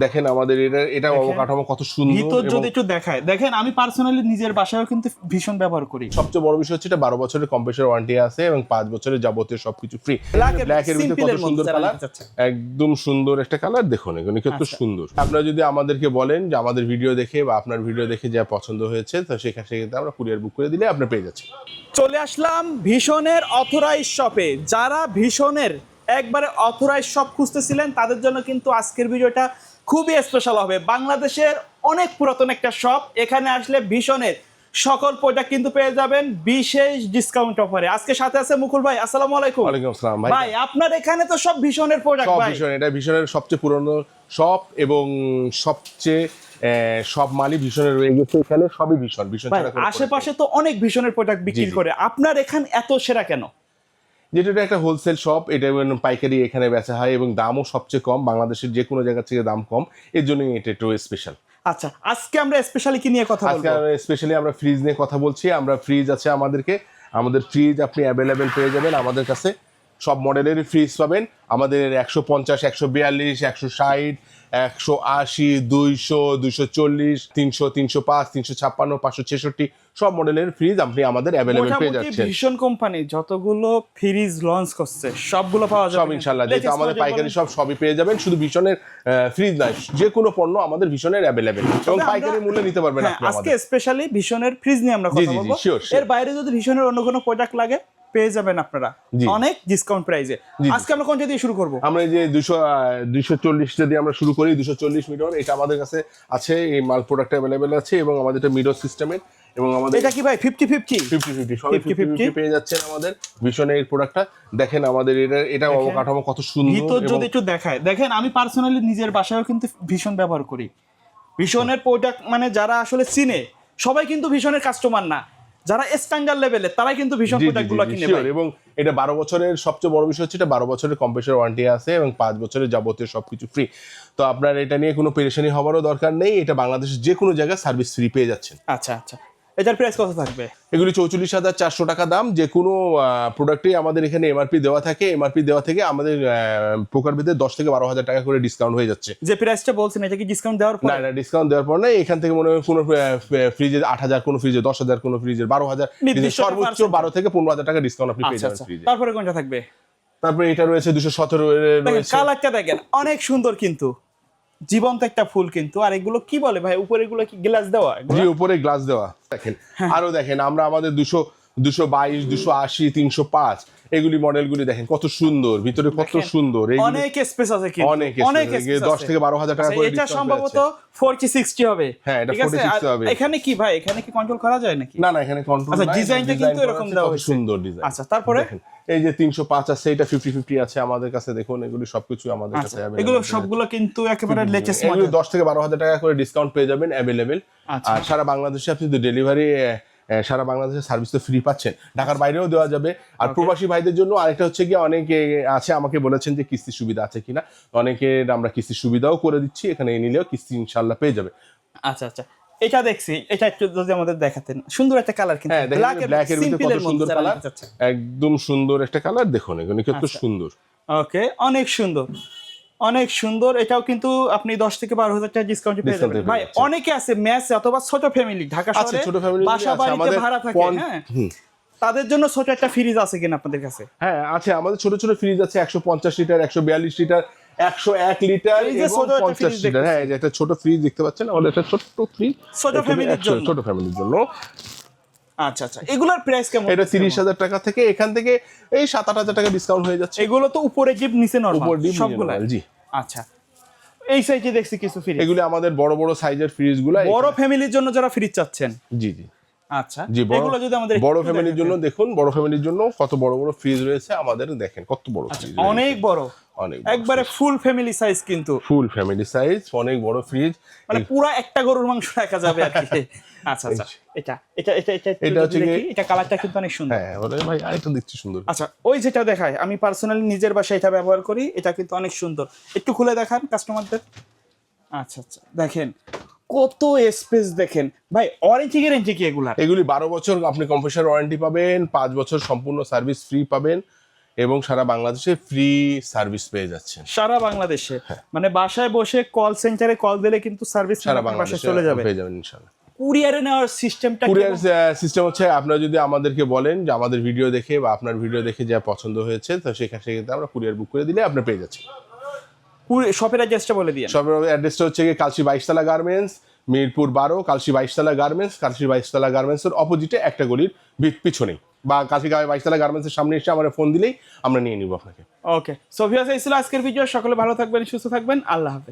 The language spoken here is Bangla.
দেখেন আমাদের এটা অবকাঠামো কত সুন্দর। ভিতর যদি একটু দেখায়, দেখেন আমি পার্সোনালি নিজের বাসায়ও কিন্তু ভীষণ ব্যবহার করি। সবচেয়ে বড় বিষয় হচ্ছে এটা 12 বছরের কম্প্রেসার ওয়ারেন্টি আছে এবং 5 বছরের যাবতীয় সবকিছু ফ্রি। ব্ল্যাকের ভিতরে কত সুন্দর কালার, একদম সুন্দর একটা কালার। দেখুন এগুলো কত সুন্দর। আপনারা যদি আমাদেরকে বলেন যে আমাদের ভিডিও দেখে বা আপনার ভিডিও দেখে যা পছন্দ হয়েছে, তো সেক্ষেত্রে আমরা কুরিয়ার বুক করে দিলে আপনি পেয়ে যাচ্ছেন। চলে আসলাম ভীষণের অথরাইজ শপে। যারা ভীষণের একবারে অথরাইজ শপ খুঁজতেছিলেন তাদের জন্য কিন্তু আজকের ভিডিওটা খুবই স্পেশাল হবে। বাংলাদেশের অনেক পুরাতন একটা শপ, এখানে আসলে ভীষণের সকল প্রোডাক্ট কিন্তু পেয়ে যাবেন বিশেষ ডিসকাউন্ট অফারে। আজকে সাথে আছে মুকুল ভাই। আসসালামু আলাইকুম। ওয়ালাইকুম আসসালাম ভাই। ভাই আপনার এখানে তো সব ভীষণের প্রোডাক্ট ভাই। ভীষণ, এটা ভীষণের সবচেয়ে পুরনো শপ এবং সবচেয়ে সব মালই ভীষণের রয়ে গেছে এখানে, সবই ভীষণ। আশেপাশে তো অনেক ভীষণের প্রোডাক্ট বিক্রি করে, আপনার এখানে এত সেরা কেন? যেটা একটা হোলসেল শপ, এটা পাইকারি এখানে বেচা হয় এবং দামও সবচেয়ে কম, বাংলাদেশের যে কোনো জায়গা থেকে দাম কম, এর জন্য এটা একটু স্পেশাল। আচ্ছা, আজকে আমরা স্পেশালি কি নিয়ে কথা বলবো? আজকে স্পেশালি আমরা ফ্রিজ নিয়ে কথা বলছি। আমরা ফ্রিজ আছে আমাদের ফ্রিজ আপনি অ্যাভেলেবেল পেয়ে যাবেন আমাদের কাছে। সব মডেলেরই ফ্রিজ পাবেন আমাদের। 150, 142, 160, 180, 200, 240, 300, 305, 356, 566 সব মডেলের ফ্রিজ আপনি আমাদের অ্যাভেলেবেল পেয়ে যাচ্ছেন। ভীষণ কোম্পানি যতগুলো ফ্রিজ লঞ্চ করছে সবগুলো পাওয়া যাবে সব ইনশাআল্লাহ। যেহেতু আমাদের পাইকারি সবই পেয়ে যাবেন, শুধু ভীষণের ফ্রিজ নয়, যে কোনো পণ্য আমাদের ভীষণের অ্যাভেলেবেল এবং পাইকারি মূল্যে নিতে পারবেন আপনি। আজকে স্পেশালি ভীষণের ফ্রিজ নিয়ে আমরা কথা বলবো। এর বাইরে যদি ভীষণের অন্য কোনো প্রোডাক্ট লাগে পেয়ে যাবেন আপনারা অনেক ডিসকাউন্ট প্রাইসে। আজকে আমরা কোনটা দিয়ে শুরু করব? আমরা এই যে 240 যদি আমরা শুরু করি, 240 মিটার এটা আমাদের কাছে আছে। এই মাল প্রোডাক্ট অ্যাভেলেবেল আছে এবং আমাদের এটা মিডো সিস্টেমের এবং আমাদের এটা কি ভাই 50-50 সবাই 50-50 পেয়ে যাচ্ছেন আমাদের ভীষণের এই প্রোডাক্টটা। দেখেন আমাদের এটা অবকাঠামো কত সুন্দর। ভিতর যদি একটু দেখায়, দেখেন আমি পার্সোনালি নিজের বাসায়ও কিন্তু ভীষণ ব্যবহার করি। ভীষণের প্রোডাক্ট মানে যারা আসলে চিনে সবাই কিন্তু ভীষণের কাস্টমার না, যারা স্ট্যান্ডার্ড লেভেলের তারাই কিন্তু ভীষণ প্রোডাক্টগুলো কিনে ভাই। এবং এটা 12 বছরের সবচেয়ে বড় বিষয় হচ্ছে এটা 12 বছরের কম্প্রেসার ওয়ারেন্টি আছে এবং 5 বছরের যাবতীয় সবকিছু ফ্রি। তো আপনার এটা নিয়ে কোনো পেরেশানি হওয়ারও দরকার নেই। এটা বাংলাদেশের যে কোনো জায়গায় সার্ভিস ফ্রি পেয়ে যাচ্ছেন। আচ্ছা আচ্ছা, এটার প্রাইস কত থাকবে? এগুলি 44,400 টাকা দাম। যে কোনো প্রোডাক্টে আমাদের এখানে এমআরপি দেওয়া থাকে। এমআরপি দেওয়া থেকে আমাদের প্রকারভেদে 10 থেকে 12,000 টাকা করে ডিসকাউন্ট হয়ে যাচ্ছে। যে প্রাইসটা বলছেন এটা কি ডিসকাউন্ট দেওয়ার পর? না, ডিসকাউন্ট দেওয়ার পর না। এখান থেকে মনে হয় কোনো ফ্রিজে 8,000, কোনো ফ্রিজে 10,000, কোনো ফ্রিজে 12,000, সর্বোচ্চ 12 থেকে 15,000 টাকা ডিসকাউন্ট আপনি পেয়ে যাবেন ফ্রিজে। তারপরে কোনটা থাকবে? তারপরে এটা রয়েছে 217 রয়েছে। কালারটা দেখেন অনেক সুন্দর, কিন্তু জীবন্ত একটা ফুল কিন্তু। আর এগুলো কি বলে ভাই, উপরে এগুলো কি গ্লাস দেওয়া? জি, উপরে গ্লাস দেওয়া। দেখেন আরো দেখেন আমরা আমাদের 222, 280, 305 এগুলি মডেলগুলি দেখেন কত সুন্দর, ভিতরে কত সুন্দর। অনেক স্পেস আছে কিন্তু, অনেক 10 থেকে 12,000 টাকা করে এটা সম্ভবত 40-60 হবে। হ্যাঁ, এটা 40-60 হবে। এখানে কি ভাই, এখানে কি কন্ট্রোল করা যায় নাকি? না, এখানে কন্ট্রোল নাই। আচ্ছা, ডিজাইনটা কিন্তু এরকম দেওয়া হয়েছে, সুন্দর ডিজাইন। আচ্ছা, তারপরে এই যে 305 আছে, এটা 50-50 আছে আমাদের কাছে। দেখুন এগুলি সবকিছু আমাদের কাছে अवेलेबल। এগুলো সবগুলো কিন্তু একেবারে লেটেস্ট মডেল। এগুলো 10 থেকে 12,000 টাকা করে ডিসকাউন্ট পেয়ে যাবেন अवेलेबल। আর সারা বাংলাদেশে আপনি তো ডেলিভারি, সারা বাংলাদেশে সার্ভিস তো ফ্রি পাচ্ছেন। ঢাকার বাইরেও দেওয়া যাবে। আর প্রবাসী ভাইদের জন্য আরেকটা হচ্ছে কি, অনেকে আছে আমাকে বলেছেন যে কিস্তির সুবিধা আছে কিনা। অনেকে আমরা কিস্তির সুবিধাও করে দিচ্ছি, এখানে নিলেও কিস্তি ইনশাআল্লাহ পেয়ে যাবে। আচ্ছা আচ্ছা, এটা দেখছি, এটা একটু যদি আমাদের দেখাতেন। সুন্দর একটা কালার কিন্তু, ব্ল্যাকের ভিতরে কত সুন্দর কালার, একদম সুন্দর একটা কালার। দেখুন এগুলো কত সুন্দর। ওকে, অনেক সুন্দর, অনেক সুন্দর। এটাও কিন্তু আপনি 10 থেকে 12,000 টাকা ডিসকাউন্ট পেয়ে যাবেন ভাই। অনেকে আছে মেসে অথবা ছোট ফ্যামিলি, ঢাকা শহরে বাসা বাড়িতে ভাড়া থাকে, হ্যাঁ, তাদের জন্য ছোট একটা ফ্রিজ আছে কিনা আপনাদের কাছে? হ্যাঁ আছে, আমাদের ছোট ছোট ফ্রিজ আছে 150 লিটার, 142 লিটার, 101 লিটার এবং 50 লিটার। হ্যাঁ, এই যে একটা ছোট ফ্রিজ দেখতে পাচ্ছেন, আমাদের একটা ছোট ফ্রিজ ছোট ফ্যামিলির জন্য। আচ্ছা আচ্ছা, এগুলার প্রাইস কেমন? এটা 30,000 টাকা থেকে, এখান থেকে এই 7-8,000 টাকা ডিসকাউন্ট হয়ে যাচ্ছে। এগুলো তো উপরে জিপ নিচে নরমাল, উপর ডিপ সবগুলো। জি আচ্ছা, এই সাইজে দেখছি কিছু ফ্রিজ। এগুলো আমাদের বড় বড় সাইজের ফ্রিজগুলো, বড় ফ্যামিলির জন্য যারা ফ্রিজ চাচ্ছেন। জি জি। আচ্ছা, এগুলো যদি আমাদের বড় ফ্যামিলির জন্য দেখুন, বড় ফ্যামিলির জন্য কত বড় বড় ফ্রিজ রয়েছে আমাদের। দেখেন কত বড় ফ্রিজ, অনেক বড়, অনেক একবারে ফুল ফ্যামিলি সাইজ কিন্তু। ফুল ফ্যামিলি সাইজ, অনেক বড় ফ্রিজ, মানে পুরো একটা গরুর মাংস রাখা যাবে আর কি। আচ্ছা আচ্ছা, এটা হচ্ছে এটা কালারটা কিন্তু অনেক সুন্দর। হ্যাঁ ভাই, আরেকটা দেখছি সুন্দর। আচ্ছা, ওই যেটা দেখায়, আমি পার্সোনালি নিজের বাসায় এটা ব্যবহার করি, এটা কিন্তু অনেক সুন্দর। একটু খুলে দেখান কাস্টমারদের। আচ্ছা আচ্ছা, দেখেন কত স্পেস, দেখেন ভাই। ওয়ারেন্টি গ্যারান্টি কি এগুলা? এগুলি 12 বছর আপনি কম্প্রেসার ওয়ারেন্টি পাবেন, 5 বছর সম্পূর্ণ সার্ভিস ফ্রি পাবেন এবং সারা বাংলাদেশে ফ্রি সার্ভিস পেয়ে যাচ্ছেন। সারা বাংলাদেশে মানে বাসায় বসে কল সেন্টারে কল দিলে কিন্তু সার্ভিস সারা বাসায় বাংলাদেশে চলে যাবে। পেয়ে যাবেন ইনশাআল্লাহ। কুরিয়ারে নেওয়ার সিস্টেমটা কুরিয়ার সিস্টেম হচ্ছে আপনারা যদি আমাদেরকে বলেন যে আমাদের ভিডিও দেখে বা আপনার ভিডিও দেখে যা পছন্দ হয়েছে তো সেক্ষেত্রে আমরা কুরিয়ার বুক করে দিলে আপনি পেয়ে যাচ্ছেন। শপের অ্যাড্রেসটা বলে দিয়ে। শপের অ্যাড্রেসটা হচ্ছে গিয়ে কালশি 22তলা গার্মেন্টস, মিরপুর 12, কালশি 22তলা গার্মেন্টস। কালশি 22তলা গার্মেন্টসের অপোজিটে একটা গলির পিছনেই, বা কালশি 22তলা গার্মেন্টসের সামনে এসে আমরা ফোন দিলেই আমরা নিয়ে নিব আপনাকে। ওকে, সো ভিউয়ার্স এই ছিল আজকের ভিডিও। সকলে ভালো থাকবেন, সুস্থ থাকবেন, আল্লাহ হাফেজ।